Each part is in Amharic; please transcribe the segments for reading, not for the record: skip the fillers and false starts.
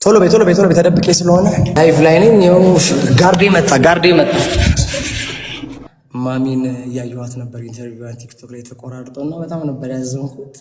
ቶሎ በይ ተደብቄ ስለሆነ ላይቭ ላይ ነኝ። ይኸው ጋርዴ መጣ። ማሚን እያየኋት ነበር ኢንተርቪዋን ቲክቶክ ላይ ተቆራርጦና በጣም ነበር ያዘንኩት።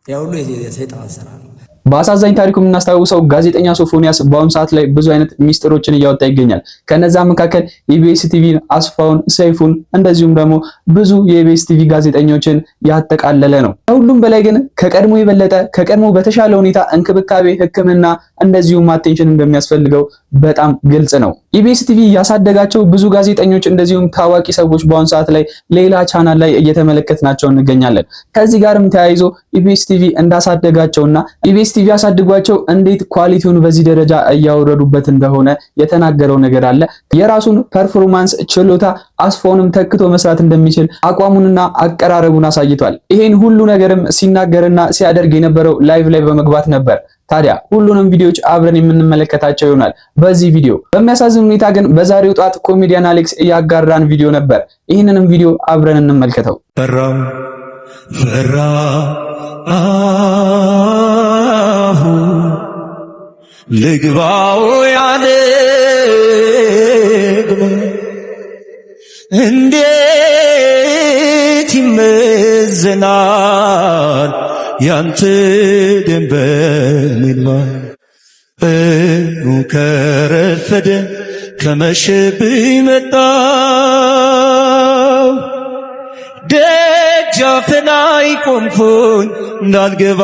ያው ሁሉ የሰይጣን ስራ ነው። በአሳዛኝ ታሪኩ የምናስታውሰው ጋዜጠኛ ሶፎንያስ በአሁኑ ሰዓት ላይ ብዙ አይነት ሚስጥሮችን እያወጣ ይገኛል። ከነዛ መካከል ኢቢኤስ ቲቪን፣ አስፋውን፣ ሰይፉን እንደዚሁም ደግሞ ብዙ የኢቢኤስ ቲቪ ጋዜጠኞችን ያጠቃለለ ነው። ከሁሉም በላይ ግን ከቀድሞ የበለጠ ከቀድሞ በተሻለ ሁኔታ እንክብካቤ፣ ሕክምና እንደዚሁም አቴንሽን እንደሚያስፈልገው በጣም ግልጽ ነው። ኢቢኤስ ቲቪ ያሳደጋቸው ብዙ ጋዜጠኞች እንደዚሁም ታዋቂ ሰዎች በአሁኑ ሰዓት ላይ ሌላ ቻናል ላይ እየተመለከትናቸው እንገኛለን። ከዚህ ጋርም ተያይዞ ኢቢኤስ ቲቪ እንዳሳደጋቸውና ኢቢኤስ ቲቪ ያሳድጓቸው እንዴት ኳሊቲውን በዚህ ደረጃ እያወረዱበት እንደሆነ የተናገረው ነገር አለ። የራሱን ፐርፎርማንስ ችሎታ አስፋውንም ተክቶ መስራት እንደሚችል አቋሙንና አቀራረቡን አሳይቷል። ይሄን ሁሉ ነገርም ሲናገርና ሲያደርግ የነበረው ላይቭ ላይ በመግባት ነበር። ታዲያ ሁሉንም ቪዲዮዎች አብረን የምንመለከታቸው ይሆናል በዚህ ቪዲዮ። በሚያሳዝን ሁኔታ ግን በዛሬው ጧት ኮሜዲያን አሌክስ ያጋራን ቪዲዮ ነበር። ይህንንም ቪዲዮ አብረን እንመልከተው። ልግባው ያለ እንዴት ይመዘናል ያንተ ደንበልማ ከረፈደ ከመሸብኝ መጣው ደጃፍ ላይ ቆምኩኝ እንዳልገባ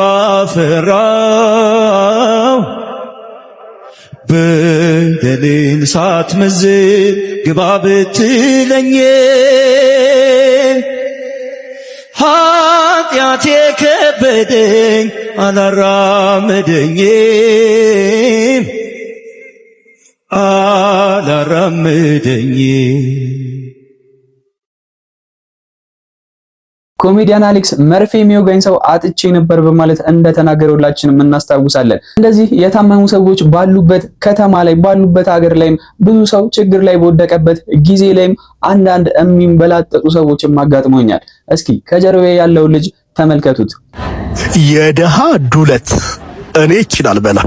ፈራው በደሌን ሳትመዝን ግባ ብትለኝ ኃጢአቴ ከበደኝ አላራመደኝም። ኮሜዲያን አሌክስ መርፌ የሚወጋኝ ሰው አጥቼ ነበር በማለት እንደተናገረውላችንም እናስታውሳለን። እንደዚህ የታመሙ ሰዎች ባሉበት ከተማ ላይ ባሉበት ሀገር ላይም ብዙ ሰው ችግር ላይ በወደቀበት ጊዜ ላይም አንዳንድ የሚንበላጠጡ ሰዎችም አጋጥሞኛል። እስኪ ከጀርባዬ ያለው ልጅ ተመልከቱት። የደሃ ዱለት እኔ ይችላል በላ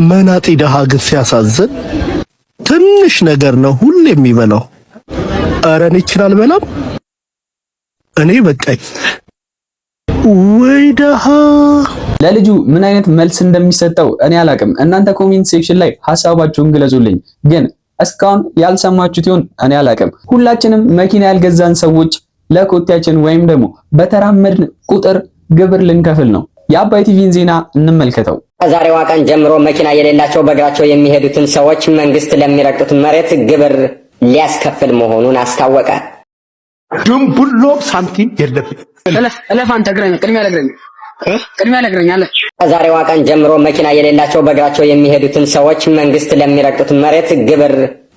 መናጤ ደሃ ግን ሲያሳዝን ትንሽ ነገር ነው ሁሌ የሚበላው። ኧረ እኔ ይችላል በላ እኔ በቃኝ ወይ ደሃ። ለልጁ ምን አይነት መልስ እንደሚሰጠው እኔ አላቅም። እናንተ ኮሜንት ሴክሽን ላይ ሐሳባችሁን ግለጹልኝ። ግን እስካሁን ያልሰማችሁት ይሆን እኔ አላቅም። ሁላችንም መኪና ያልገዛን ሰዎች ለኮቴያችን ወይም ደግሞ በተራመድን ቁጥር ግብር ልንከፍል ነው። የአባይ ቲቪን ዜና እንመልከተው። ከዛሬዋ ቀን ጀምሮ መኪና የሌላቸው በእግራቸው የሚሄዱትን ሰዎች መንግስት ለሚረግጡት መሬት ግብር ሊያስከፍል መሆኑን አስታወቀ። ድንቡሎ ሳንቲም የለብኝ እለፋንት ቅድሚያ ለግረኝ አለ። ከዛሬዋ ቀን ጀምሮ መኪና የሌላቸው በእግራቸው የሚሄዱትን ሰዎች መንግስት ለሚረግጡት መሬት ግብር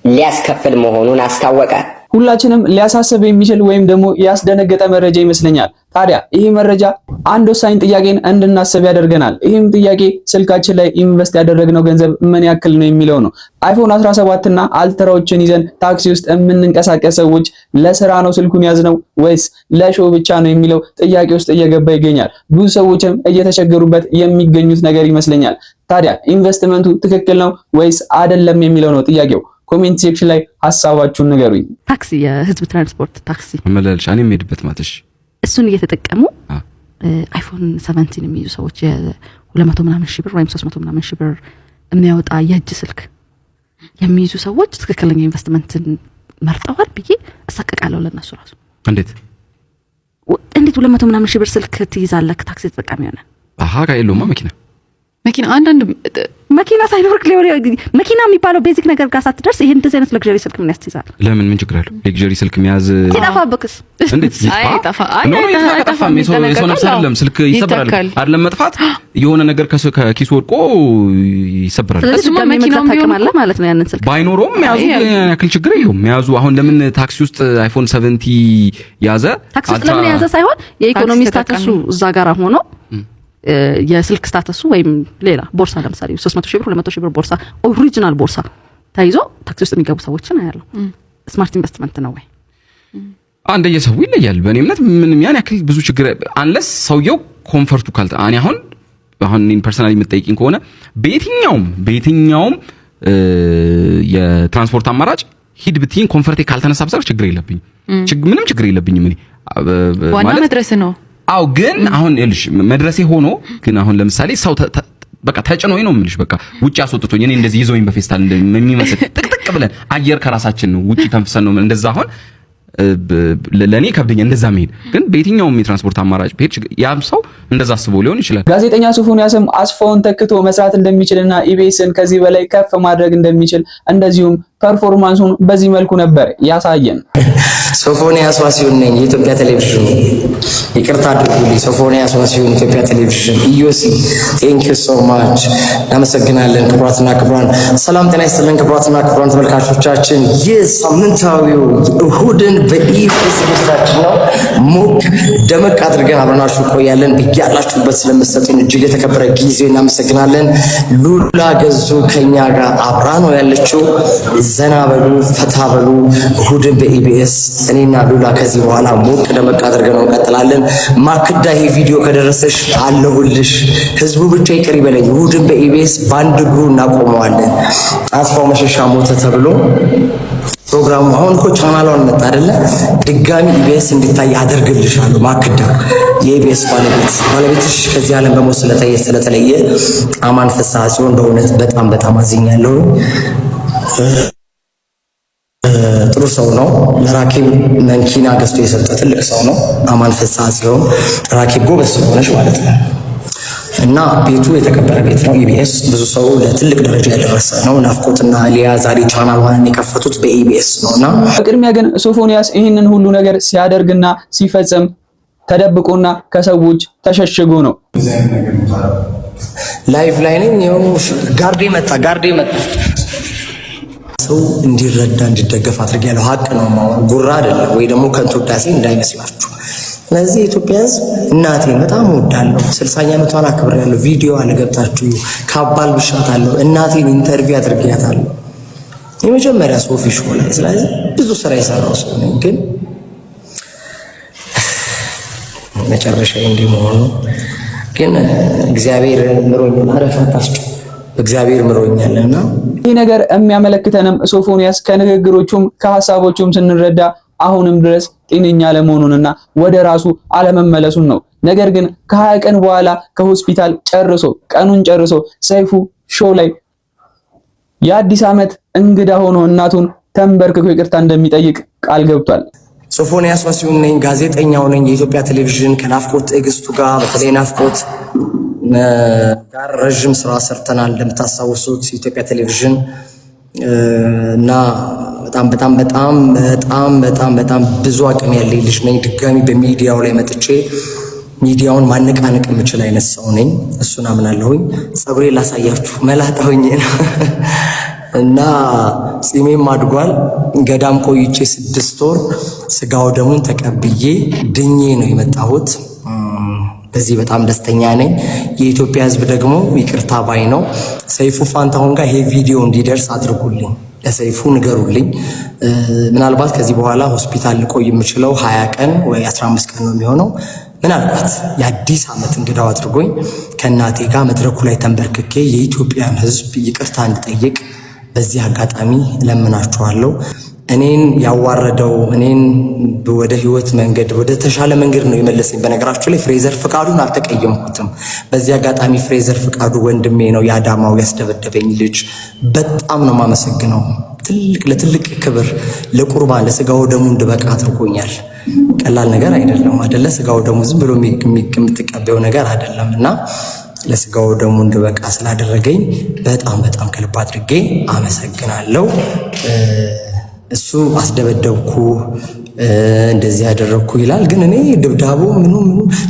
ሊያስከፍል መሆኑን አስታወቀ። ሁላችንም ሊያሳስብ የሚችል ወይም ደግሞ ያስደነገጠ መረጃ ይመስለኛል። ታዲያ ይህ መረጃ አንድ ወሳኝ ጥያቄን እንድናስብ ያደርገናል። ይህም ጥያቄ ስልካችን ላይ ኢንቨስት ያደረግነው ገንዘብ ምን ያክል ነው የሚለው ነው። አይፎን 17 እና አልትራዎችን ይዘን ታክሲ ውስጥ የምንንቀሳቀስ ሰዎች ለስራ ነው ስልኩን ያዝነው ወይስ ለሾው ብቻ ነው የሚለው ጥያቄ ውስጥ እየገባ ይገኛል። ብዙ ሰዎችም እየተቸገሩበት የሚገኙት ነገር ይመስለኛል። ታዲያ ኢንቨስትመንቱ ትክክል ነው ወይስ አይደለም የሚለው ነው ጥያቄው። ኮሜንት ሴክሽን ላይ ሐሳባችሁን ንገሩኝ። ታክሲ የህዝብ ትራንስፖርት ታክሲ መመላለሻ እኔ የምሄድበት ማተሽ እሱን እየተጠቀሙ አይፎን 17 የሚይዙ ሰዎች የ200 ምናምን ሺህ ብር ወይም 300 ምናምን ሺህ ብር የሚያወጣ የእጅ ስልክ የሚይዙ ሰዎች ትክክለኛ ኢንቨስትመንትን መርጠዋል ብዬ እሳቀቃለሁ ለነሱ ራሱ። እንዴት 200 ምናምን ሺህ ብር ስልክ ትይዛለህ ታክሲ ተጠቃሚ ሆነ? ካይሎማ መኪና አንዳንድ መኪና ሳይኖር መኪና የሚባለው ቤዚክ ነገር ጋር ሳትደርስ ይሄን እንደዚህ አይነት ለግዠሪ ስልክ ምን ያስይዛል? ለምን ምን ችግር አለው? ለግዠሪ ስልክ መያዝ ሲጠፋብክስ እንዴት አይጠፋ አይጠፋም። የሰው ነፍስ አይደለም ስልክ ይሰበራል አይደለም መጥፋት የሆነ ነገር ከኪስ ወድቆ ይሰበራል። እሱማ መኪናው ቢሆን ማለት ነው ያንን ስልክ ባይኖርም መያዙ ያክል ችግር የለውም። መያዙ አሁን ለምን ታክሲ ውስጥ አይፎን 17 ያዘ? ታክሲ ውስጥ ለምን ያዘ ሳይሆን የኢኮኖሚ ስታተሱ እዛ ጋር ሆኖ የስልክ ስታተሱ ወይም ሌላ ቦርሳ ለምሳሌ 300 ሺህ ብር 200 ሺህ ብር ቦርሳ ኦሪጂናል ቦርሳ ታይዞ ታክሲ ውስጥ የሚገቡ ሰዎችን አያለው። ስማርት ኢንቨስትመንት ነው ወይ? አንደ የሰው ይለያል። በእኔ እምነት ምንም ያን ያክል ብዙ ችግር አንለስ ሰውየው ኮምፎርቱ ካልተ አሁን አሁን እኔን ፐርሰናሊ የምትጠይቂኝ ከሆነ በየትኛውም የትራንስፖርት አማራጭ ሂድ ብትይኝ ኮንፈርቴ ካልተነሳ በሰር ችግር የለብኝም። ምንም ችግር የለብኝም። እኔ ዋና መድረስ ነው። አው ግን አሁን ይልሽ መድረሴ ሆኖ ግን አሁን ለምሳሌ ሰው በቃ ተጭኖኝ ነው የምልሽ። በቃ ውጪ አስወጥቶኝ እኔ እንደዚህ ይዞኝ በፌስታል እንደሚመስል ጥቅጥቅ ብለን አየር ከራሳችን ነው ውጪ ተንፍሰን ነው እንደዛ አሁን ለኔ ከብደኛ እንደዛ መሄድ። ግን በየትኛውም የትራንስፖርት አማራጭ ሄድ ያም ሰው እንደዛ አስቦ ሊሆን ይችላል። ጋዜጠኛ ሶፎንያስም አስፋውን ተክቶ መስራት እንደሚችልና ኢቢኤስን ከዚህ በላይ ከፍ ማድረግ እንደሚችል እንደዚሁም ፐርፎርማንሱን በዚህ መልኩ ነበር ያሳየን። ሶፎንያስ ዋሲሁን ነኝ፣ የኢትዮጵያ ቴሌቪዥን። ይቅርታ አድርጉልኝ። ሶፎንያስ ዋሲሁን ኢትዮጵያ ቴሌቪዥን። ኢዮሲ ቴንክ ዩ ሶ ማች እናመሰግናለን። ክቡራትና ክቡራን ሰላም ጤና ይስጥልን። ክቡራትና ክቡራን ተመልካቾቻችን ይህ ሳምንታዊው እሁድን በኢቢኤስ ዝግጅታችን ነው። ሞቅ ደመቅ አድርገን አብረናችሁ ቆያለን። በያላችሁበት ስለምትሰጡን እጅግ የተከበረ ጊዜ እናመሰግናለን። ሉላ ገዙ ከኛ ጋር አብራ ነው ያለችው። ዘና በሉ ፈታ በሉ። እሁድን በኢቢኤስ እኔና ሉላ ከዚህ በኋላ ሞቅ ደመቅ አድርገን እንቀጥላለን። ማክዳ ይሄ ቪዲዮ ከደረሰሽ አለሁልሽ። ህዝቡ ብቻ ይቅር ይበለኝ። እሁድን በኢቢኤስ ባንድ እግሩ እናቆመዋለን። አስፋው መሸሻ ሞተ ተብሎ ፕሮግራሙ አሁን እኮ ቻናሏን መጣ አይደለ? ድጋሚ ኢቢኤስ እንዲታይ አደርግልሻለሁ። ማክዳ የኢቢኤስ ባለቤትሽ ከዚህ ዓለም በሞት ስለተለየ አማን ፍስሐ ሲሆን በእውነት በጣም አዝኛለሁ። ጥሩ ሰው ነው። ለራኬብ መኪና ገዝቶ የሰጠ ትልቅ ሰው ነው። አማን ፍስሐ ሲሆን ራኬብ ጎበዝ ስለሆነች ማለት ነው። እና ቤቱ የተከበረ ቤት ነው። ኢቢኤስ ብዙ ሰው ለትልቅ ደረጃ ያደረሰ ነው። ናፍቆትና ሊያ ዛሬ ቻናሏን የከፈቱት በኢቢኤስ ነውና በቅድሚያ ግን ሶፎንያስ ይህንን ሁሉ ነገር ሲያደርግና ሲፈጽም ተደብቆና ከሰዎች ተሸሽጎ ነው። ላይቭ ላይ ነኝ። ጋርዴ መጣ ሰው እንዲረዳ እንዲደገፍ አድርጌያለሁ። ሀቅ ነው ማለት ጉራ አይደለም፣ ወይ ደግሞ ከንቱ ውዳሴ እንዳይመስላችሁ። ስለዚህ የኢትዮጵያ ሕዝብ እናቴን በጣም እወዳለሁ። 60ኛ ዓመቷን አክብሬያለሁ። ቪዲዮ አለ ገብታችሁ ካባል ብሻታለሁ። እናቴን ኢንተርቪው አድርጌያታለሁ የመጀመሪያ ሶፊ ሾው ላይ። ስለዚህ ብዙ ስራ የሰራው ሰው ነኝ። ግን መጨረሻ እንደመሆኑ ግን እግዚአብሔር ምሮኛል። አረፋታችሁ እግዚአብሔር ምሮኛልና ይህ ነገር የሚያመለክተንም ሶፎንያስ ከንግግሮቹም ከሐሳቦቹም ስንረዳ አሁንም ድረስ ጤነኛ ለመሆኑንና ወደ ራሱ አለመመለሱን ነው። ነገር ግን ከ20 ቀን በኋላ ከሆስፒታል ቀኑን ጨርሶ ሰይፉ ሾው ላይ የአዲስ ዓመት እንግዳ ሆኖ እናቱን ተንበርክኮ ይቅርታ እንደሚጠይቅ ቃል ገብቷል። ሶፎንያስ ዋሲሁን ነኝ፣ ጋዜጠኛው ነኝ። የኢትዮጵያ ቴሌቪዥን ከናፍቆት ትዕግስቱ ጋር በተለይ ናፍቆት ጋር ረጅም ስራ ሰርተናል። እንደምታስታውሱት የኢትዮጵያ ቴሌቪዥን እና በጣም ብዙ አቅም ያለኝ ልጅ ነኝ። ድጋሚ በሚዲያው ላይ መጥቼ ሚዲያውን ማነቃነቅ የምችል አይነት ሰው ነኝ። እሱን አምናለሁኝ። ፀጉሬ ላሳያችሁ መላጣሁኝ እና ጺሜም አድጓል። ገዳም ቆይቼ 6 ወር ስጋው ደሙን ተቀብዬ ድኜ ነው የመጣሁት። በዚህ በጣም ደስተኛ ነኝ። የኢትዮጵያ ሕዝብ ደግሞ ይቅርታ ባይ ነው። ሰይፉ ፋንታሁን ጋር ይሄ ቪዲዮ እንዲደርስ አድርጉልኝ፣ ለሰይፉ ንገሩልኝ። ምናልባት ከዚህ በኋላ ሆስፒታል ልቆይ የምችለው 20 ቀን ወይ 15 ቀን ነው የሚሆነው። ምናልባት የአዲስ ዓመት እንግዳው አድርጎኝ ከእናቴ ጋር መድረኩ ላይ ተንበርክኬ የኢትዮጵያን ሕዝብ ይቅርታ እንድጠይቅ በዚህ አጋጣሚ ለምናችኋለሁ። እኔን ያዋረደው እኔን ወደ ህይወት መንገድ ወደ ተሻለ መንገድ ነው የመለሰኝ። በነገራችሁ ላይ ፍሬዘር ፍቃዱን አልተቀየምኩትም። በዚህ አጋጣሚ ፍሬዘር ፍቃዱ ወንድሜ ነው፣ የአዳማው ያስደበደበኝ ልጅ። በጣም ነው የማመሰግነው። ለትልቅ ክብር ለቁርባን ለስጋው ደሙ እንድበቃ አድርጎኛል። ቀላል ነገር አይደለም አይደለ? ስጋው ደሙ ዝም ብሎ የምትቀበው ነገር አይደለም እና ለስጋው ደሙ እንድበቃ ስላደረገኝ በጣም ከልብ አድርጌ አመሰግናለሁ። እሱ አስደበደብኩ እንደዚህ ያደረኩ ይላል። ግን እኔ ድብዳቦ ምኑ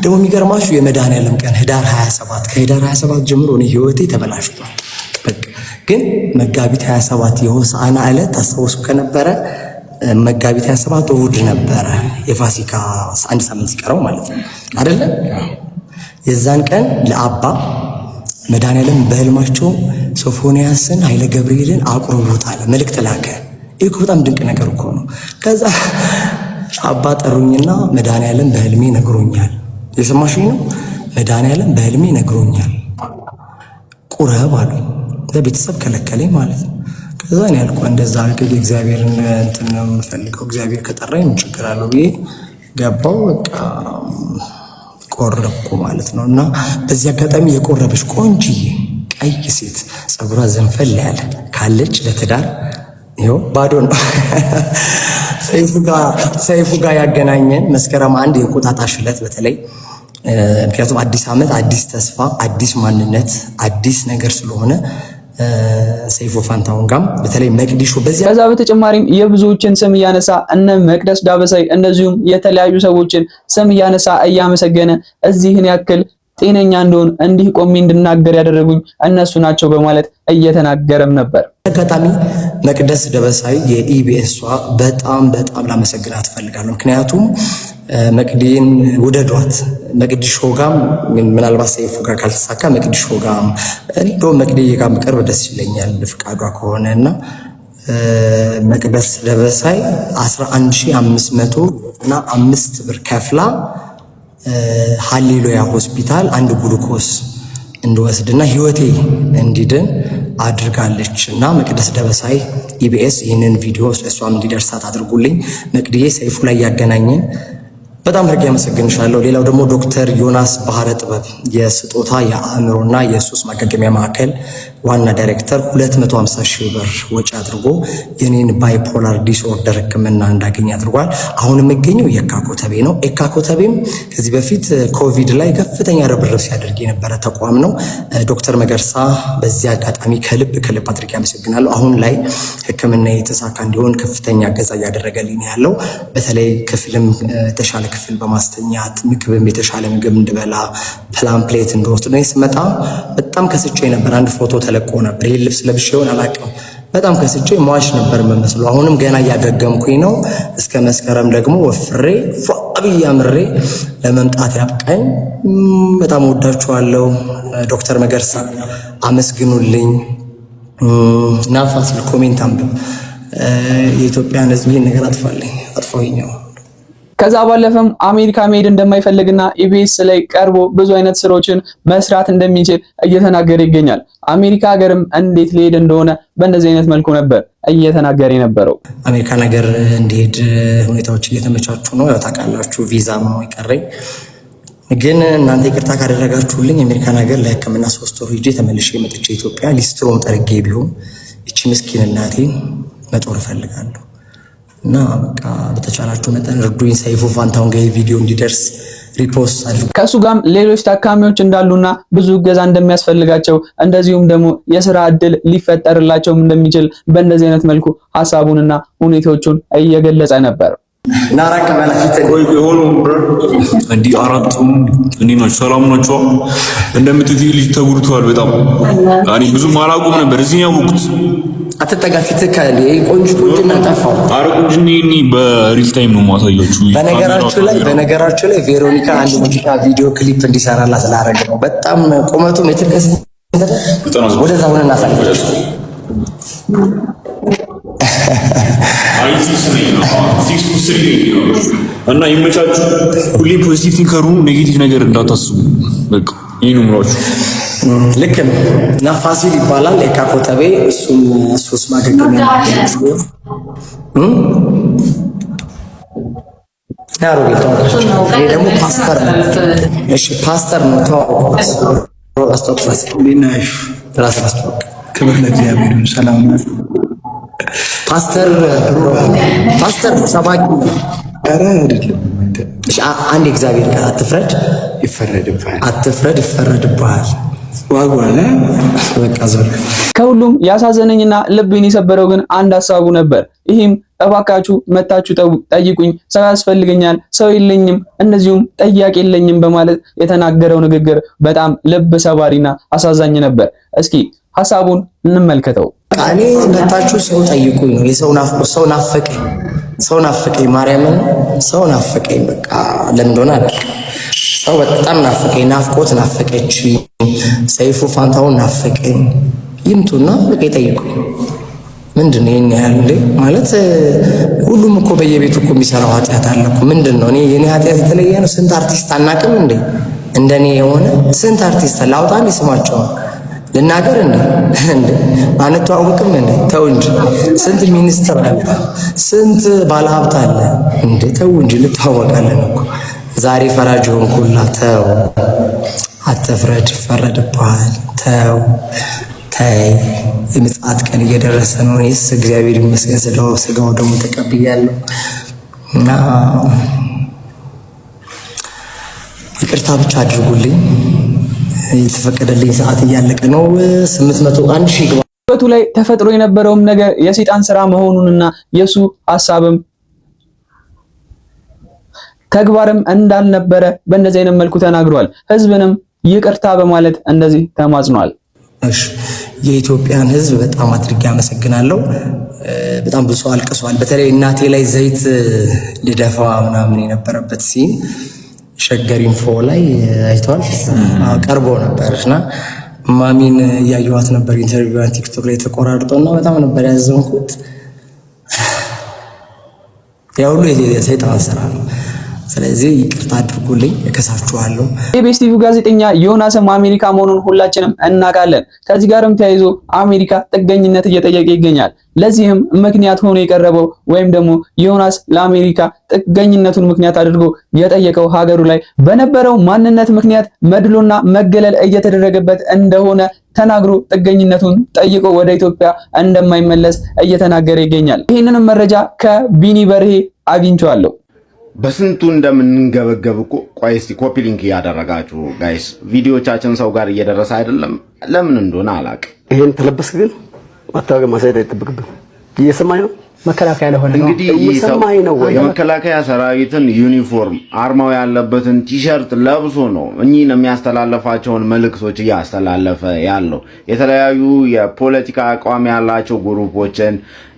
ደግሞ የሚገርማችሁ የመድኃኒዓለም ቀን ህዳር 27 ከህዳር 27 ጀምሮ እኔ ህይወቴ ተበላሽቷል። በቃ ግን መጋቢት 27 የሆሳዕና ዕለት ታስታውሱ ከነበረ መጋቢት 27 እሑድ ነበረ፣ የፋሲካ 1 ሳምንት ሲቀረው ማለት ነው አይደለ? የዛን ቀን ለአባ መድኃኒዓለም በህልማቸው ሶፎንያስን ኃይለ ገብርኤልን አቁርቡታል፣ መልእክት ላከ። ይህ በጣም ድንቅ ነገር እኮ ነው። ከዛ አባ ጠሩኝና መድኃኒዓለም በህልሜ ነግሮኛል። የሰማሽኝ ነው? መድኃኒዓለም በህልሜ ነግሮኛል ቁረብ አሉኝ። ለቤተሰብ ከለከለኝ ማለት ነው። ከዛ እኔ ያልኩ እንደዛ እግዚአብሔርን እንትን ነው የምፈልገው፣ እግዚአብሔር ከጠራኝ ምን ችግር አለው ብዬ ገባው። በቃ ቆረብኩ ማለት ነው። እና በዚህ አጋጣሚ የቆረበች ቆንጅዬ ቀይ ሴት ጸጉሯ ዘንፈል ያለ ካለች ለትዳር ይኸው ባዶ ነው። ሰይፉ ጋር ያገናኘን መስከረም 1 የቁጣጣሽ ዕለት በተለይ ምክንያቱም አዲስ ዓመት፣ አዲስ ተስፋ፣ አዲስ ማንነት፣ አዲስ ነገር ስለሆነ ሰይፉ ፋንታሁን ጋር በተለይ መቅዲሾ ከዛ በተጨማሪም የብዙዎችን ስም እያነሳ እነ መቅደስ ዳበሳይ እንደዚሁም የተለያዩ ሰዎችን ስም እያነሳ እያመሰገነ እዚህን ያክል ጤነኛ እንደሆን እንዲህ ቆሜ እንድናገር ያደረጉኝ እነሱ ናቸው በማለት እየተናገረም ነበር። አጋጣሚ መቅደስ ዳበሳይ የኢቢኤሷ በጣም ላመሰግናት እፈልጋለሁ። ምክንያቱም መቅዲን ውደዷት። መቅዲሾ ጋር ምናልባት ሰይፉ ጋር ካልተሳካ መቅዲሾ ጋር እኔ እንደውም መቅዲ ጋር መቅረብ ደስ ይለኛል ፍቃዷ ከሆነና መቅደስ ዳበሳይ 11500 እና 5 ብር ከፍላ ሃሌሉያ ሆስፒታል አንድ ግሉኮስ እንድወስድና ህይወቴ እንዲድን አድርጋለች። እና መቅደስ ዳበሳይ ኢቢኤስ ይህንን ቪዲዮ እሷም እንዲደርሳት አድርጉልኝ። መቅዲዬ ሰይፉ ላይ ያገናኘን በጣም አድርጌ አመሰግንሻለሁ። ሌላው ደግሞ ዶክተር ዮናስ ባህረ ጥበብ የስጦታ የአእምሮና የሱስ ማገገሚያ ማዕከል ዋና ዳይሬክተር 250,000 ብር ወጪ አድርጎ የኔን ባይፖላር ዲስኦርደር ሕክምና እንዳገኝ አድርጓል። አሁን የምገኘው የካ ኮተቤ ነው። የካ ኮተቤም ከዚህ በፊት ኮቪድ ላይ ከፍተኛ ርብርብ ሲያደርግ የነበረ ተቋም ነው። ዶክተር መገርሳ በዚህ አጋጣሚ ከልብ አድርጌ አመሰግናለሁ። አሁን ላይ ሕክምና የተሳካ እንዲሆን ከፍተኛ እገዛ እያደረገልኝ ያለው በተለይ ክፍልም የተሻለ ክፍል በማስተኛት ምግብም የተሻለ ምግብ እንድበላ ፕላን ፕሌት እንደወስድ ነው። ስመጣ በጣም ከስቼ ነበር። አንድ ፎቶ ተለቆ ነበር። ይሄ ልብስ ለብሼ ይሆን አላውቅም። በጣም ከስቼ ሟች ነበር የምመስለው። አሁንም ገና እያገገምኩኝ ነው። እስከ መስከረም ደግሞ ወፍሬ ፏብዬ አምሬ ለመምጣት ያብቃኝ። በጣም ወዳችኋለሁ። ዶክተር መገርሳ አመስግኑልኝ። ናፋስ ኮሜንት አንብብ። የኢትዮጵያን ሕዝብ ይሄን ነገር አጥፋውኛው። ከዛ ባለፈም አሜሪካ መሄድ እንደማይፈልግና ኢቢኤስ ላይ ቀርቦ ብዙ አይነት ስራዎችን መስራት እንደሚችል እየተናገረ ይገኛል። አሜሪካ ሀገርም እንዴት ሊሄድ እንደሆነ በእንደዚህ አይነት መልኩ ነበር እየተናገረ የነበረው። አሜሪካ ነገር እንዲሄድ ሁኔታዎች እየተመቻቹ ነው። ያው ታውቃላችሁ ቪዛ ነው የቀረኝ። ግን እናንተ ይቅርታ ካደረጋችሁልኝ አሜሪካን ሀገር ለሕክምና 3 ወር ሄጄ ተመልሼ መጥቼ ኢትዮጵያ ሊስትሮም ጠርጌ ቢሆን እቺ ምስኪን እናቴን መጦር እፈልጋለሁ። እና በቃ በተቻላችሁ መጠን እርዱኝ። ሰይፉ ፋንታሁን ጋር ቪዲዮ እንዲደርስ ሪፖስት አድርጉ። ከሱ ጋርም ሌሎች ታካሚዎች እንዳሉና ብዙ እገዛ እንደሚያስፈልጋቸው እንደዚሁም ደግሞ የስራ እድል ሊፈጠርላቸውም እንደሚችል በእንደዚህ አይነት መልኩ ሐሳቡንና ሁኔታዎቹን እየገለጸ ነበር። ናራከ ማለት ቆይ ሆኖ እንዲህ አራቱም እንዴ ነው ሰላም ናቸው። እንደምትዚህ ልጅ ተጉርቷል በጣም እኔ ብዙም አላውቅም ነበር። እዚህ ያውቁት አትጠጋፊት ካለ ቆንጆና ጠፋው አረቁኝ እኔ በሪል ታይም ነው ማሳያችሁ። በነገራችሁ ላይ ቬሮኒካ አንድ ሙዚቃ ቪዲዮ ክሊፕ እንዲሰራላት ስላደረገ ነው። በጣም ቁመቱ ሜትር ወደዛ ሆነ እናሳያችሁ። እና ይመቻችሁ። ሁሌ ፖዚቲቭ ቲንከሩ ኔጌቲቭ ነገር እንዳታስቡ። በቃ ይሄን ምራችሁ ልክ ነው። እና ፋሲል ይባላል ኤካ ኮተቤ። እሱም ሱስ ማገገሚያ ነው። ያሮ ቢታውቃችሁ እኔ ደግሞ ፓስተር ነው። እሺ ፓስተር ነው። ተው አስተዋጽኦ ሊናሽ ራስ አስተዋጽኦ ክብር ለእግዚአብሔር ይሁን። ሰላም ነው። ፓስተር ሰባኪ ኧረ አይደለም። እሺ አንድ እግዚአብሔር ጋር አትፍረድ ይፈረድብሃል፣ አትፍረድ ይፈረድብሃል። ዋጓለ በቃ ዘር ከሁሉም ያሳዘነኝና ልቤን የሰበረው ግን አንድ ሐሳቡ ነበር። ይህም እባካችሁ መታችሁ ጠይቁኝ፣ ሰው ያስፈልገኛል፣ ሰው የለኝም፣ እንደዚሁም ጠያቂ የለኝም በማለት የተናገረው ንግግር በጣም ልብ ሰባሪና አሳዛኝ ነበር። እስኪ ሐሳቡን እንመልከተው። እኔ መታችሁ ሰው ጠይቁኝ ነው። የሰው ናፍቆት ሰው ናፈቀኝ ማርያምን ሰው ናፈቀኝ። በቃ ለምን እንደሆነ አላውቅም። ሰው በጣም ናፈቀኝ። ናፍቆት ናፈቀች። ሰይፉ ፋንታሁን ናፈቀኝ። ይምጡና በቃ ጠይቁኝ። ምንድነው ይሄን ያህል ማለት? ሁሉም እኮ በየቤቱ እኮ የሚሰራው ኃጢአት አለ እኮ። ምንድነው የኔ ኃጢአት የተለየ ነው? ስንት አርቲስት አናውቅም እንዴ? እንደኔ የሆነ ስንት አርቲስት ላውጣን ስማቸው ልናገር እንዴ አንተዋወቅም እንዴ? ተው እንጂ ስንት ሚኒስትር አለ፣ ስንት ባለሀብት አለ እንዴ? ተው እንጂ እንተዋወቃለን እኮ። ዛሬ ፈራጅ ሆንኩላ። ተው አትፍረድ፣ ይፈረድብሃል። ተው ተይ፣ የምጽአት ቀን እየደረሰ ነው። እኔስ እግዚአብሔር ይመስገን ስጋው ደግሞ ተቀብያለሁ እና ይቅርታ ብቻ አድርጉልኝ። የተፈቀደልኝ ሰዓት እያለቀ ነው። 801 ሺህ በቱ ላይ ተፈጥሮ የነበረውም ነገር የሰይጣን ስራ መሆኑንና የሱ ሐሳብም ተግባርም እንዳልነበረ በእንደዚህ አይነት መልኩ ተናግሯል። ህዝብንም ይቅርታ በማለት እንደዚህ ተማጽኗል። እሺ የኢትዮጵያን ህዝብ በጣም አድርጌ አመሰግናለሁ። በጣም ብዙ ሰው አልቅሷል። በተለይ እናቴ ላይ ዘይት ልደፋ ምናምን የነበረበት ሲን ሸገር ኢንፎ ላይ አይተዋል፣ ቀርቦ ነበርና ማሚን እያየኋት ነበር ኢንተርቪዋን ቲክቶክ ላይ ተቆራርጦና በጣም ነበር ያዘንኩት። ያው ሁሉ የሰይጣን ስራ ነው። ስለዚህ ይቅርታ አድርጉልኝ፣ እከሳችኋለሁ። የኢቢኤስ ቲቪ ጋዜጠኛ ዮናስም አሜሪካ መሆኑን ሁላችንም እናውቃለን። ከዚህ ጋርም ተያይዞ አሜሪካ ጥገኝነት እየጠየቀ ይገኛል። ለዚህም ምክንያት ሆኖ የቀረበው ወይም ደግሞ ዮናስ ለአሜሪካ ጥገኝነቱን ምክንያት አድርጎ የጠየቀው ሀገሩ ላይ በነበረው ማንነት ምክንያት መድሎና መገለል እየተደረገበት እንደሆነ ተናግሮ ጥገኝነቱን ጠይቆ ወደ ኢትዮጵያ እንደማይመለስ እየተናገረ ይገኛል። ይህንንም መረጃ ከቢኒ በርሄ አግኝቼዋለሁ። በስንቱ እንደምንገበገብ እኮ ቆይ እስቲ ኮፒ ሊንክ ያደረጋችሁ ጋይስ፣ ቪዲዮቻችን ሰው ጋር እየደረሰ አይደለም። ለምን እንደሆነ አላውቅም። ይሄን ተለበስ ግን ማታወቅ ማሳየት አይጠብቅብን። እየሰማኝ ነው። መከላከያ ለሆነ ነው እንግዲህ እየሰማኝ ነው ወይ? የመከላከያ ሰራዊትን ዩኒፎርም አርማው ያለበትን ቲሸርት ለብሶ ነው እኚህን የሚያስተላልፋቸውን መልእክቶች እያስተላለፈ ያለው። የተለያዩ የፖለቲካ አቋም ያላቸው ግሩፖችን፣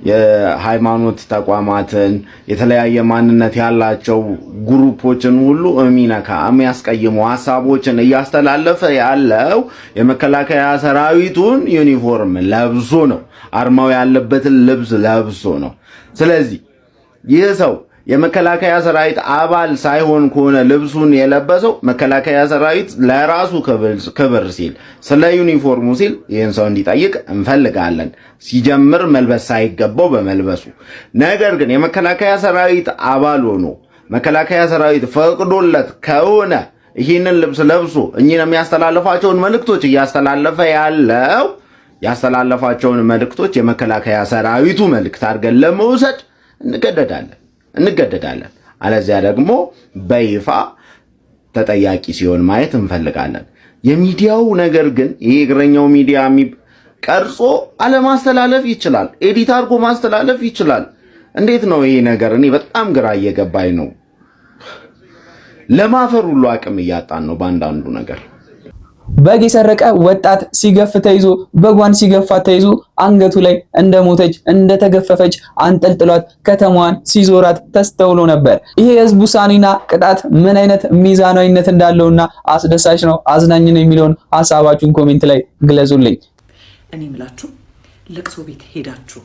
የሃይማኖት ተቋማትን፣ የተለያየ ማንነት ያላቸው ግሩፖችን ሁሉ የሚነካ የሚያስቀይሙ ሐሳቦችን እያስተላለፈ ያለው የመከላከያ ሰራዊቱን ዩኒፎርም ለብሶ ነው። አርማው ያለበትን ልብስ ለብሶ ነው። ስለዚህ ይህ ሰው የመከላከያ ሰራዊት አባል ሳይሆን ከሆነ ልብሱን የለበሰው መከላከያ ሰራዊት ለራሱ ክብር ሲል ስለ ዩኒፎርሙ ሲል ይህን ሰው እንዲጠይቅ እንፈልጋለን። ሲጀምር መልበስ ሳይገባው በመልበሱ። ነገር ግን የመከላከያ ሰራዊት አባል ሆኖ መከላከያ ሰራዊት ፈቅዶለት ከሆነ ይህንን ልብስ ለብሶ እኚህን የሚያስተላልፋቸውን መልእክቶች እያስተላለፈ ያለው ያስተላለፋቸውን መልእክቶች የመከላከያ ሰራዊቱ መልእክት አድርገን ለመውሰድ እንገደዳለን። አለዚያ ደግሞ በይፋ ተጠያቂ ሲሆን ማየት እንፈልጋለን። የሚዲያው ነገር ግን ይሄ እግረኛው ሚዲያ ቀርጾ አለማስተላለፍ ይችላል፣ ኤዲት አድርጎ ማስተላለፍ ይችላል። እንዴት ነው ይሄ ነገር? እኔ በጣም ግራ እየገባኝ ነው። ለማፈር ሁሉ አቅም እያጣን ነው በአንዳንዱ ነገር። በግ የሰረቀ ወጣት ሲገፍ ተይዞ በጓን ሲገፋት ተይዞ አንገቱ ላይ እንደሞተች እንደተገፈፈች አንጠልጥሏት ከተማዋን ሲዞራት ተስተውሎ ነበር። ይሄ የህዝብ ውሳኔና ቅጣት ምን አይነት ሚዛናዊነት እንዳለውና አስደሳች ነው አዝናኝ ነው የሚለውን ሐሳባችሁን ኮሜንት ላይ ግለጹልኝ። እኔ ምላችሁ ለቅሶ ቤት ሄዳችሁ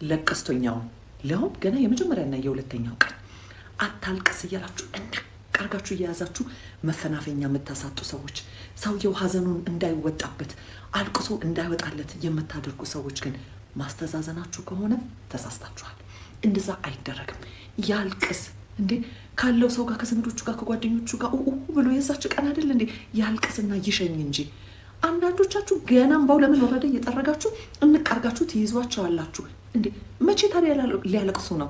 ለቀስተኛውን ለሁን ገና የመጀመሪያና የሁለተኛው ቀን አታልቅስ እያላችሁ ቀርጋችሁ እየያዛችሁ መፈናፈኛ የምታሳጡ ሰዎች፣ ሰውየው ሀዘኑን እንዳይወጣበት አልቅሶ እንዳይወጣለት የምታደርጉ ሰዎች ግን ማስተዛዘናችሁ ከሆነ ተሳስታችኋል። እንደዛ አይደረግም። ያልቅስ እንዴ ካለው ሰው ጋር ከዘመዶቹ ጋር ከጓደኞቹ ጋር ብሎ የዛች ቀን አይደል እንዴ ያልቅስና ይሸኝ እንጂ። አንዳንዶቻችሁ ገናም ባው ለምን ወረደ እየጠረጋችሁ እንቀርጋችሁ ትይዟቸዋላችሁ እንዴ። መቼ ታዲያ ሊያለቅሱ ነው?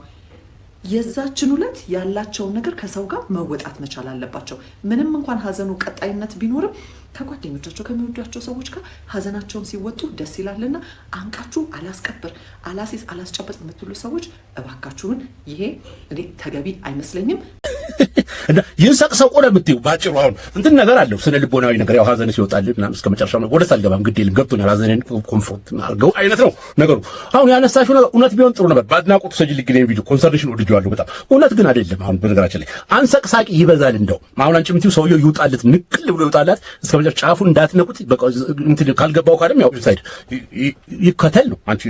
የዛችን ሁለት ያላቸውን ነገር ከሰው ጋር መወጣት መቻል አለባቸው። ምንም እንኳን ሀዘኑ ቀጣይነት ቢኖርም ከጓደኞቻቸው ከሚወዷቸው ሰዎች ጋር ሀዘናቸውን ሲወጡ ደስ ይላልና አንቃችሁ አላስቀብር አላሲስ አላስጨበጥ የምትሉ ሰዎች እባካችሁን ይሄ እኔ ተገቢ አይመስለኝም። እና ይንሰቅሰቁ ነው የምትይው ባጭሩ። አሁን እንትን ነገር አለው ስነ ልቦናዊ ነገር ያው ሀዘን ሲወጣልህ ምናምን እስከ መጨረሻው ነው ወደ ሳልገባም ግድ የለም ገብቶናል። ሀዘንን ኮምፎርት አድርገው አይነት ነው ነገሩ። አሁን ያነሳሽው ነገር እውነት ቢሆን ጥሩ ነበር። ባድናቆቱ ሰጅልኝ ግን ቪዲዮ ኮንሰርኔሽን ወድጄዋለሁ በጣም እውነት ግን አይደለም። አሁን በነገራችን ላይ አንሰቅሳቂ ይበዛል። እንደው አሁን አንቺ የምትይው ሰውየው ይውጣለት ንቅል ብሎ ይውጣላት እስከ መጨረሻ ጫፉን እንዳትነቁት በቃ እንትን ካልገባው ካለም ያው ሳይድ ይከተል ነው አንቺ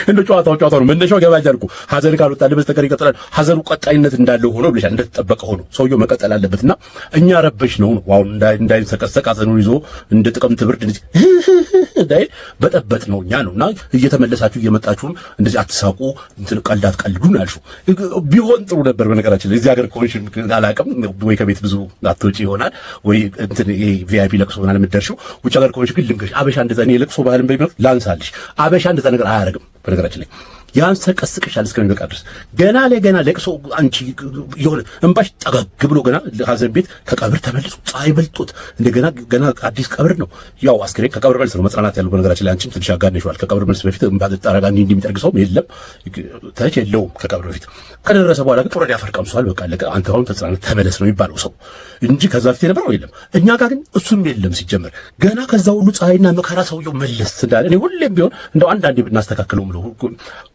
እንደ ጨዋታው ነው መነሻው ገባጃል እኮ ሀዘን ካልወጣልህ በስተቀር ይቀጥላል። ሀዘኑ ቀጣይነት እንዳለው ሆኖ ብለሻል፣ እንደተጠበቀ ሆኖ ሰውየው መቀጠል አለበትና እኛ ረበሽ ነው ዋው እንዳይንሰቀሰቅ ሀዘኑን ይዞ እንደ ጥቅምት ብርድ እንዳይ በጠበጥ ነው እኛ ነውና እየተመለሳችሁ እየመጣችሁም እንደዚህ አትሳቁ፣ እንትን ቀልዳት ቀልዱን አልሹ ቢሆን ጥሩ ነበር። በነገራችን ላይ እዚህ ሀገር ኮንሽን አላውቅም ወይ ከቤት ብዙ አትወጪ ይሆናል ወይ እንትን ይሄ ቪአይፒ ለቅሶ ምናምን የምትደርሺው ውጭ ሀገር ኮንሽን ግን ልንገርሽ አበሻ እንደዛ እኔ ለቅሶ ባህልን በሚመጣ ላንሳልሽ አበሻ እንደዛ ነገር አያደርግም። በነገራችን ላይ ያንሰቀስቅሻል እስከሚበቃ ድረስ ገና ለገና ለቅሶ አንቺ የሆነ እንባሽ ጠገግ ብሎ ገና ሀዘን ቤት ከቀብር ተመልሶ ፀሐይ በልጦት እንደገና ገና አዲስ ቀብር ነው። ያው አስክሬን ከቀብር መልስ ነው መጽናናት ያለው። በነገራችን ላይ አንቺም ትንሽ አጋነሽዋል። ከቀብር መልስ በፊት እንባ ጠራጋ እንዲህ የሚጠርግ ሰው የለም ታች የለውም። ከቀብር በፊት ከደረሰ በኋላ ግን ጦር ያፈር ቀምሷል። በቃ ለቀ አንተ አሁን ተጽናናት ተመለስ ነው የሚባለው ሰው እንጂ ከዛ በፊት የነበረው የለም። እኛ ጋር ግን እሱም የለም ሲጀመር ገና ከዛ ሁሉ ፀሐይና መከራ ሰውየው መለስ እንዳለ እኔ ሁሌም ቢሆን እንደው አንዳንዴ ብናስተካክለው ምለው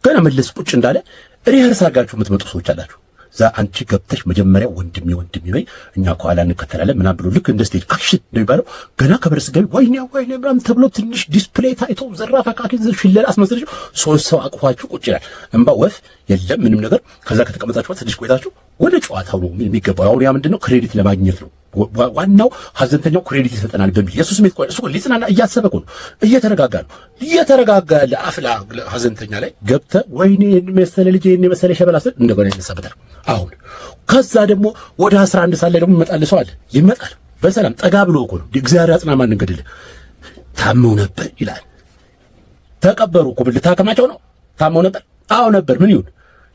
ገና መለስ ቁጭ እንዳለ ሪሀርስ አድርጋችሁ የምትመጡ ሰዎች አላችሁ። ዛ አንቺ ገብተሽ መጀመሪያ ወንድሜ በይ እኛ ከኋላ እንከተላለን ምናምን ብሎ ልክ እንደ ስቴጅ አክሽን ነው የሚባለው። ገና ከበር ስገቢ ወይኔ ምናምን ተብሎ ትንሽ ዲስፕሌይ ታይቶ ዘራፍ አካኪ ሽለላ አስመስለሽ ሶስት ሰው አቅፏችሁ ቁጭ ይላል። እንባ ወፍ የለም ምንም ነገር። ከዛ ከተቀመጣችሁ ትንሽ ቆይታችሁ ወደ ጨዋታው ነው የሚገባው። አሁን ያ ምንድነው ክሬዲት ለማግኘት ነው ዋናው። ሀዘንተኛው ክሬዲት ይሰጠናል በሚል የሱ ስሜት ቆይ እሱ ሊጽናና እያሰበ ነው እየተረጋጋ ነው እየተረጋጋ ያለ አፍላ ሀዘንተኛ ላይ ገብተህ ወይኔ መሰለ ልጅ መሰለ ሸበላ ስል እንደገና ይነሳበታል። አሁን ከዛ ደግሞ ወደ 11 ሰዓት ላይ ደግሞ ይመጣል ሰው አለ ይመጣል በሰላም ጠጋ ብሎ እኮ ነው እግዚአብሔር ያጽናማን እንግዲህ ታመው ነበር ይላል። ተቀበሩ እኮ ልታከማቸው ነው ታመው ነበር አዎ ነበር ምን ይሁን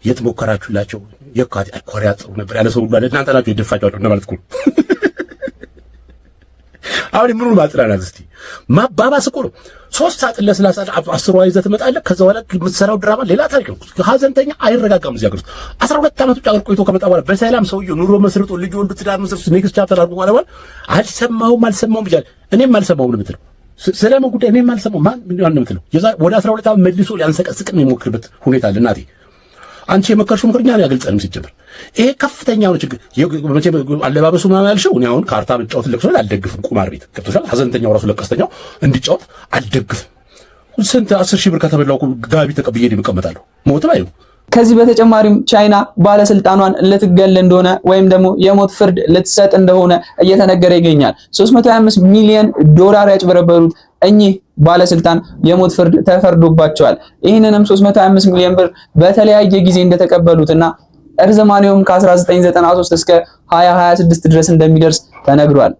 የት ሞከራችሁላቸው የካቲ ኮሪያ ጥሩ ነበር ያለ ሰው ሁሉ አለ እናንተ ናችሁ የደፋጫቸው እና ማለት እኮ አሁን ምኑን ማጽናናት እስቲ ማባባስ እኮ ነው። 3 ሰዓት ለስላሳ 10 ይዘህ ትመጣለህ። ከዛ በኋላ የምትሰራው ድራማ ሌላ ታሪክ ነው። ሀዘንተኛ አይረጋጋም። እዚህ ሀገር ውስጥ 12 ዓመት ውጭ ሀገር ቆይቶ ከመጣ በኋላ በሰላም ሰውየው ኑሮ መስርቶ ልጅ ወልዶ ትዳር መስርቶ ኔክስት ቻፕተር አድርጎ ማለት አልሰማሁም ብቻ እኔም አልሰማሁም ነው የምትለው። ስለምን ጉዳይ እኔም አልሰማሁም ማን ነው የምትለው። ወደ 12 ዓመት መልሶ ሊያንሰቀስቅ የሚሞክርበት ሁኔታ አለ። እናቴ አንቺ የመከርሽው ምክር እኛን ያገልጸንም ሲጀምር ይሄ ከፍተኛው ችግር መቼ አለባበሱ ምናምን ያልሽው እኔ አሁን ካርታ ብጫወት ለቅሶ አልደግፍም። ቁማር ቤት ገብቶሻል። ሀዘንተኛው ራሱ ለቀስተኛው እንዲጫወት አልደግፍም። ስንት 10,000 ብር ከተበላው ጋቢ ተቀብዬ እቀመጣለሁ። ሞት ባዩ ከዚህ በተጨማሪም ቻይና ባለስልጣኗን ልትገል እንደሆነ ወይም ደግሞ የሞት ፍርድ ልትሰጥ እንደሆነ እየተነገረ ይገኛል። 325 ሚሊዮን ዶላር ያጭበረበሩት እኚህ ባለስልጣን የሞት ፍርድ ተፈርዶባቸዋል። ይህንንም 325 ሚሊዮን ብር በተለያየ ጊዜ እንደተቀበሉትና እርዝማኔውም ከ1993 እስከ 2026 ድረስ እንደሚደርስ ተነግሯል።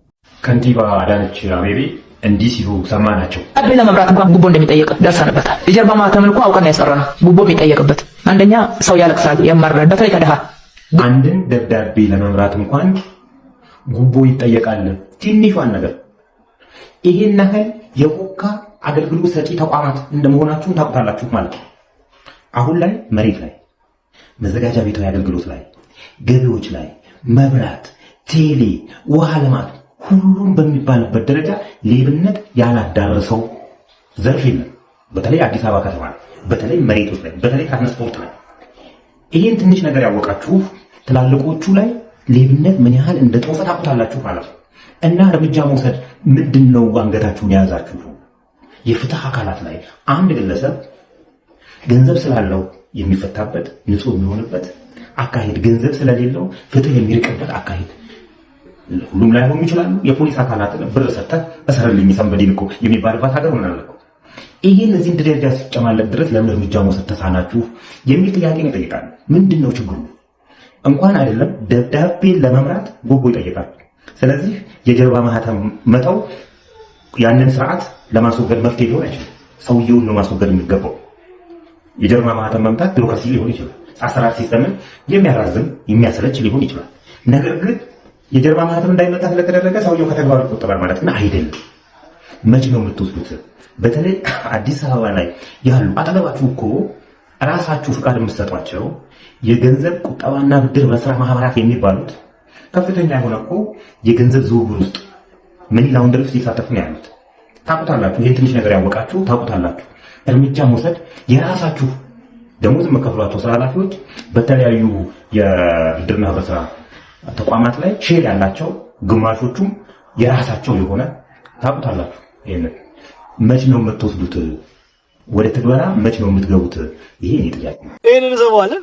ከንቲባ አዳነች አቤቤ እንዲህ ሲሉ ሰማናቸው። አቤ ለመብራት እንኳን ጉቦ እንደሚጠየቅ ደርሰንበታል። የጀርባ ማህተም እኮ አውቀን ያሰራነው ጉቦ የሚጠየቅበት አንደኛ ሰው ያለቅሳል የማረዳ በተለይ ከደሃ አንድን ደብዳቤ ለመምራት እንኳን ጉቦ ይጠየቃል። ትንሿን ነገር ይሄን ያህል የቦካ አገልግሎት ሰጪ ተቋማት እንደመሆናችሁን ታውቁታላችሁ ማለት ነው። አሁን ላይ መሬት ላይ መዘጋጃ ቤታዊ አገልግሎት ላይ ገቢዎች ላይ መብራት፣ ቴሌ፣ ውሃ ልማት ሁሉም በሚባልበት ደረጃ ሌብነት ያላዳረሰው ዘርፍ የለም። በተለይ አዲስ አበባ ከተማ በተለይ መሬቶች ላይ በተለይ ትራንስፖርት ላይ ይሄን ትንሽ ነገር ያወቃችሁ ትላልቆቹ ላይ ሌብነት ምን ያህል እንደጦፈ ታውቁታላችሁ ማለት ነው። እና እርምጃ መውሰድ ምንድነው አንገታችሁን የያዛችሁ? የፍትህ አካላት ላይ አንድ ግለሰብ ገንዘብ ስላለው የሚፈታበት ንጹህ የሚሆንበት አካሄድ፣ ገንዘብ ስለሌለው ፍትህ የሚርቅበት አካሄድ ሁሉም ላይ ሆኑ ይችላሉ። የፖሊስ አካላት ብር ሰጥተህ እሰርልኝ ሰንበዴ እኮ የሚባልባት ሀገር ሆናለች እኮ። ይሄን እዚህ ደረጃ ሲጨማለቅ ድረስ ለምን እርምጃ መውሰድ ተሳናችሁ የሚል ጥያቄ ይጠይቃል። ምንድነው ችግሩ? እንኳን አይደለም ደብዳቤ ለመምራት ጉቦ ይጠይቃል። ስለዚህ የጀርባ ማህተም መተው ያንን ስርዓት ለማስወገድ መፍትሄ ሊሆን አይችልም። ሰውየውን ነው ማስወገድ የሚገባው። የጀርባ ማህተም መምታት ቢሮክራሲ ሊሆን ይችላል። አሰራር ሲስተምን የሚያራዝም የሚያሰለች ሊሆን ይችላል። ነገር ግን የጀርባ ማህተም እንዳይመጣ ስለተደረገ ሰውየው ከተግባሩ ይቆጠባል ማለት ግን አይደለም። መቼ ነው የምትወስዱት? በተለይ አዲስ አበባ ላይ ያሉ አጠገባችሁ እኮ ራሳችሁ ፍቃድ የምትሰጧቸው የገንዘብ ቁጠባና ብድር በስራ ማህበራት የሚባሉት ከፍተኛ የሆነ እኮ የገንዘብ ዝውውር ውስጥ ምን ላውንደሪ ውስጥ ይሳተፉ ነው ያሉት። ታውቁታላችሁ። ይሄን ትንሽ ነገር ያወቃችሁ ታውቁታላችሁ። እርምጃ መውሰድ የራሳችሁ ደሞዝ የምከፍሏቸው ስራ ኃላፊዎች በተለያዩ የብድርና ህብረት ስራ ተቋማት ላይ ሼር ያላቸው ግማሾቹም የራሳቸው የሆነ ታውቁታላችሁ። ይሄን መቼ ነው የምትወስዱት? ወደ ትግበራ መቼ ነው የምትገቡት? ይሄ እኔ ጥያቄ ነው። ይሄንን እንሰማዋለን።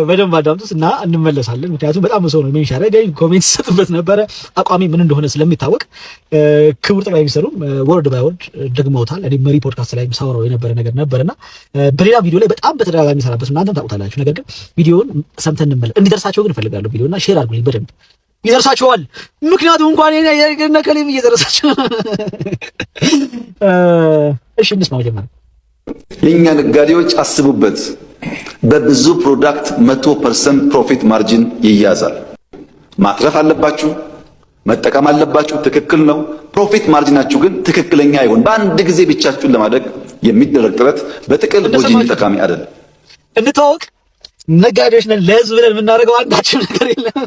በደንብ አዳምጡት እና እንመለሳለን። ምክንያቱም በጣም ሰው ነው ሜንሽን ያደረገኝ ኮሜንት ሲሰጥበት ነበረ። አቋሚ ምን እንደሆነ ስለሚታወቅ ክቡር ጠቅላይ ሚኒስትሩም ወርድ ባይ ወርድ ደግመውታል። እኔ መሪ ፖድካስት ላይ ሳወራው የነበረ ነገር ነበርና በሌላ ቪዲዮ ላይ በጣም በተደጋጋሚ ሰራበት እናንተም ታውቁታላችሁ። ነገር ግን ቪዲዮውን ሰምተን እንመለስ። እንዲደርሳቸው ግን እፈልጋለሁ ቪዲዮና ሼር አድርጉልኝ በደንብ ይደርሳቸዋል። ምክንያቱም እንኳን የነከሌም እየደረሳቸው እሺ እንስማው ጀመረ። የኛ ነጋዴዎች አስቡበት። በብዙ ፕሮዳክት 100% ፕሮፊት ማርጂን ይያዛል። ማትረፍ አለባችሁ፣ መጠቀም አለባችሁ። ትክክል ነው። ፕሮፊት ማርጂናችሁ ግን ትክክለኛ አይሆን። በአንድ ጊዜ ብቻችሁን ለማድረግ የሚደረግ ጥረት በጥቅል ጎጂ ጠቃሚ አይደለም። እንታወቅ ነጋዴዎች ነን። ለህዝብ ብለን የምናደርገው አንዳችን ነገር የለም።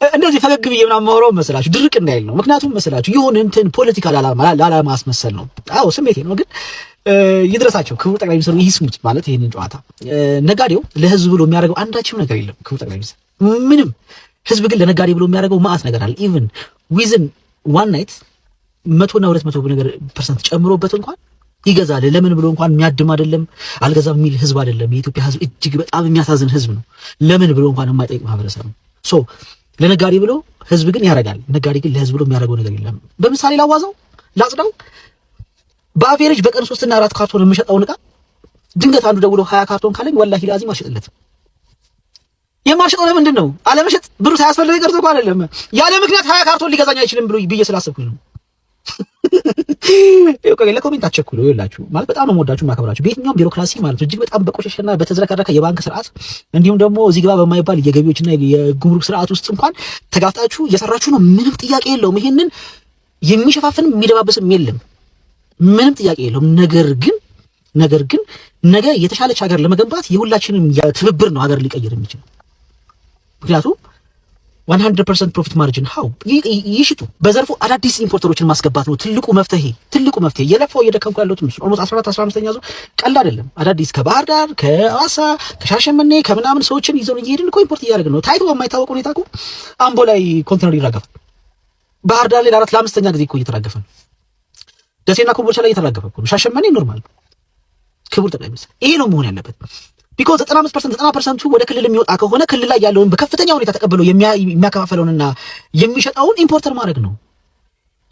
እንደዚህ ፈገግ ብዬ ምናምን ማውራው መስላችሁ ድርቅ እንዳይል ነው። ምክንያቱም መስላችሁ የሆነ እንትን ፖለቲካ ላላማስመሰል ነው። አዎ ስሜቴ ነው። ግን ይድረሳቸው ክቡር ጠቅላይ ሚኒስትሩ ይስሙት። ማለት ይሄንን ጨዋታ ነጋዴው ለህዝብ ብሎ የሚያደርገው አንዳችም ነገር የለም። ክቡር ጠቅላይ ሚኒስትር ምንም፣ ህዝብ ግን ለነጋዴ ብሎ የሚያደርገው ማአት ነገር አለ። ኢቭን ዊዝን ዋን ናይት 100 እና 200% ጨምሮበት እንኳን ይገዛል። ለምን ብሎ እንኳን የሚያድም አይደለም። አልገዛም የሚል ህዝብ አይደለም። የኢትዮጵያ ህዝብ እጅግ በጣም የሚያሳዝን ህዝብ ነው። ለምን ብሎ እንኳን የማይጠይቅ ማህበረሰብ ነው። ሶ ለነጋዴ ብሎ ህዝብ ግን ያረጋል። ነጋዴ ግን ለህዝብ ብሎ የሚያደርገው ነገር የለም። በምሳሌ ላዋዛው ላጽዳው። በአቬሬጅ በቀን 3 እና 4 ካርቶን የምሸጠውን ዕቃ ድንገት አንዱ ደውሎ 20 ካርቶን ካለኝ ወላሂ ላዚም አልሸጥለትም። የማልሸጠው ለምንድን ነው? አለመሸጥ ብሩ ሳያስፈልገኝ ቀርቶ እኮ አይደለም። ያለ ምክንያት 20 ካርቶን ሊገዛኝ አይችልም ብዬ ስላሰብኩኝ ነው። ለኮሜንት አትቸኩሉ። ይኸውላችሁ ማለት በጣም ነው የምወዳችሁ የማከብራችሁ። በየትኛውም ቢሮክራሲ ማለት እጅግ በጣም በቆሸሸና በተዝረከረከ የባንክ ስርዓት እንዲሁም ደግሞ እዚህ ግባ በማይባል የገቢዎችና የጉምሩክ ስርዓት ውስጥ እንኳን ተጋፍጣችሁ እየሰራችሁ ነው። ምንም ጥያቄ የለውም። ይሄንን የሚሸፋፍንም የሚደባበስም የለም። ምንም ጥያቄ የለውም። ነገር ግን ነገ የተሻለች ሀገር ለመገንባት የሁላችንም ትብብር ነው ሀገር ሊቀይር የሚችል። ምክንያቱም 100% ፕሮፊት ማርጂን ሃው ይሽጡ። በዘርፉ አዳዲስ ኢምፖርተሮችን ማስገባት ነው ትልቁ መፍትሄ። የለፋው እየደከምኩ ያለሁት ነው። ኦልሞስት 14-15ኛ ዙር ቀላል አይደለም። አዳዲስ ከባህር ዳር፣ ከአዋሳ፣ ከሻሸመኔ ከምናምን ሰዎችን ይዘው እየሄድን እኮ ኢምፖርት እያደረግን ነው። ታይቶ በማይታወቅ ሁኔታ እኮ አምቦ ላይ ኮንቴነር ይራገፋል። ባህር ዳር ላይ ለ4-5ኛ ጊዜ እኮ እየተራገፈ ነው። ደሴና ኮምቦልቻ ላይ እየተራገፈ እኮ ነው። ሻሸመኔ ኖርማል ነው። ክቡር ጠቅላይ ሚኒስትር ይሄ ነው መሆን ያለበት። ቢኮዝ 90% ወደ ክልል የሚወጣ ከሆነ ክልል ላይ ያለውን በከፍተኛ ሁኔታ ተቀብሎ የሚያከፋፈለውንና የሚሸጠውን ኢምፖርተር ማድረግ ነው።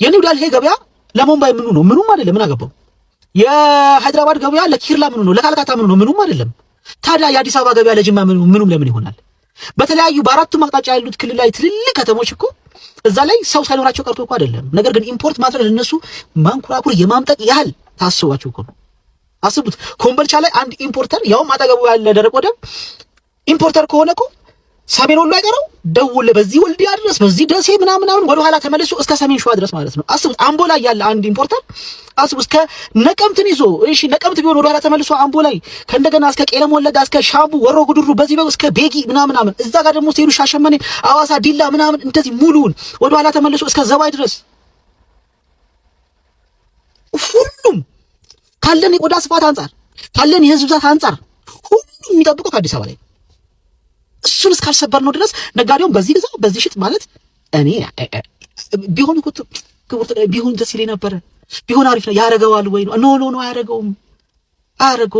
የኒው ዳልሄ ገበያ ለሙምባይ ምኑ ነው? ምኑም አይደለም። ምን አገባው? የሃይድራባድ ገበያ ለኪርላ ምኑ ነው? ለካልካታ ምኑ ነው? ምኑም አይደለም። ታዲያ የአዲስ አበባ ገበያ ለጅማ ምኑም ለምን ይሆናል? በተለያዩ በአራቱም አቅጣጫ ያሉት ክልል ላይ ትልልቅ ከተሞች እኮ እዛ ላይ ሰው ሳይኖራቸው ቀርቶ እኮ አይደለም። ነገር ግን ኢምፖርት ማድረግ ለነሱ ማንኩራኩር የማምጠቅ ያህል ታስባችሁ እኮ ነው። አስቡት። ኮምቦልቻ ላይ አንድ ኢምፖርተር ያውም አጠገቡ ያለ ደረቅ ወደብ ኢምፖርተር ከሆነ እኮ ሰሜን ወሎ አይቀረው ደውል በዚህ ወልዲያ ድረስ በዚህ ደሴ ምናምን ወደ ኋላ ተመልሶ እስከ ሰሜን ሸዋ ድረስ ማለት ነው። አስቡት። አምቦ ላይ ያለ አንድ ኢምፖርተር አስቡት። እስከ ነቀምትን ይዞ እሺ፣ ነቀምት ቢሆን ወደ ኋላ ተመልሶ አምቦ ላይ ከእንደገና እስከ ቄለም ወለጋ እስከ ሻምቡ ወሮ ጉድሩ በዚህ እስከ ቤጊ ምናምን እዛ ጋር ደግሞ ሲሄዱ ሻሸመኔ፣ አዋሳ፣ ዲላ ምናምን እንደዚህ ሙሉውን ወደ ኋላ ተመልሶ እስከ ዘባይ ድረስ ሁሉም ካለን የቆዳ ስፋት አንጻር ካለን የህዝብ ብዛት አንጻር ሁሉም የሚጠብቀው ከአዲስ አበባ ላይ እሱን እስካልሰበር ነው ድረስ ነጋዴውን በዚህ ግዛ በዚህ ሽጥ ማለት እኔ ቢሆን እኮ ክቡር ቢሆን ደስ ይለኝ ነበር። ቢሆን አሪፍ ነው። ያረጋዋል ወይ ነው? ኖ አያረገውም።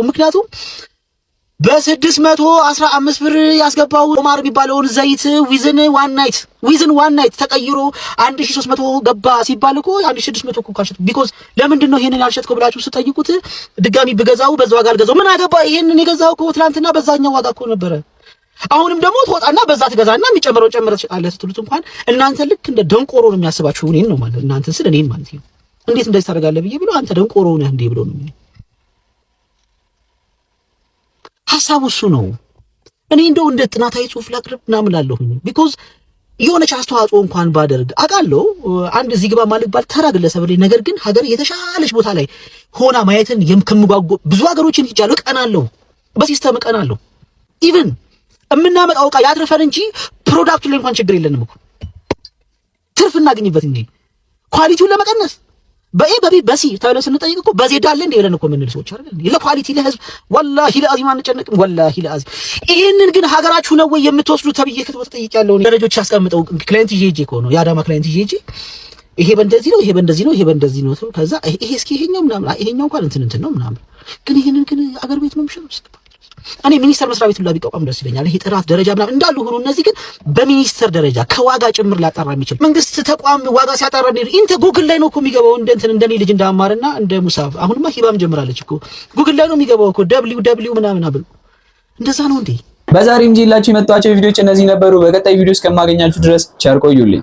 ምክንያቱም በ615 ብር ያስገባው ኦማር የሚባለውን ዘይት ዊዝን ዋን ናይት ተቀይሮ 1300 ገባ ሲባል እኮ 1600 እኮ ካሸጡ። ቢኮዝ ለምንድን ነው ይሄንን ያልሸጥከው ብላችሁ ስጠይቁት ድጋሚ ብገዛው በዛው ዋጋ አልገዛው። ምን አገባ? ይሄንን የገዛው እኮ ትናንትና በዛኛው ዋጋ እኮ ነበረ። አሁንም ደግሞ ትወጣና በዛ ትገዛና የሚጨምረው ጨምረህ ትሸጣለህ ስትሉት እንኳን እናንተ ልክ እንደ ደንቆሮ ነው የሚያስባችሁ። እኔን ነው ማለት እናንተን ስለ እኔን ማለት ነው። እንዴት እንደዚህ ታደርጋለህ ብዬ ብሎ አንተ ደንቆሮ ነህ እንዴ ብሎ ነው። ሐሳቡ እሱ ነው። እኔ እንደው እንደ ጥናታዊ ጽሑፍ ላቅርብ ምናምን አለሁኝ። ቢኮዝ የሆነች አስተዋጽኦ እንኳን ባደርግ አውቃለሁ። አንድ እዚህ ግባ ማለት ባል ተራ ግለሰብ ላይ ነገር ግን ሀገር የተሻለች ቦታ ላይ ሆና ማየትን ከምጓጓ ብዙ ሀገሮችን ይቻሉ ቀናለሁ፣ በሲስተም ቀናለሁ። ኢቭን የምናመጣው ዕቃ ያትርፈን እንጂ ፕሮዳክቱ ላይ እንኳን ችግር የለንም እኮ ትርፍ እናገኝበት እንጂ ኳሊቲውን ለመቀነስ በሲ ታይለ ስንጠይቅ እኮ በዜድ አለ እንደ ይለን እኮ ምን ልሶች አይደል? ለኳሊቲ ለህዝብ ወላሂ ለአዚም አንጨነቅም። ወላሂ ለአዚም ይሄንን ግን ሀገራችሁ ነው ወይ የምትወስዱ ተብዬ ከተጠይቅ ያለው ደረጃዎች ያስቀምጠው ክላይንት ጂጂ እኮ ነው የአዳማ ክላይንት ጂጂ ይሄ በእንደዚህ ነው፣ ይሄ በእንደዚህ ነው፣ ይሄ በእንደዚህ ነው። ከዛ ይሄ እስኪ ይሄኛው ምናምን ይሄኛው እንኳን እንትን ነው ምናምን። ግን ይሄንን ግን አገር ቤት ነው የሚሸጡት። እኔ ሚኒስተር መስሪያ ቤቱ ላይ ቢቋቋም ደስ ይለኛል። ይሄ ጥራት ደረጃ ምናምን እንዳሉ ሆኖ እነዚህ ግን በሚኒስተር ደረጃ ከዋጋ ጭምር ሊያጣራ የሚችል መንግስት ተቋም ዋጋ ሲያጣራ እንደ ጉግል ላይ ነው እኮ የሚገባው። እንደኔ ልጅ እንደ አማርና እንደ ሙሳብ አሁንማ ሂባም ጀምራለች እኮ ጉግል ላይ ነው የሚገባው እኮ www ምናምን አብሉ። እንደዛ ነው እንዴ? በዛሬም ጂላችሁ የመጣቸው ቪዲዮዎች እነዚህ ነበሩ። በቀጣይ ቪዲዮ እስከማገኛችሁ ድረስ ቸር ቆዩልኝ።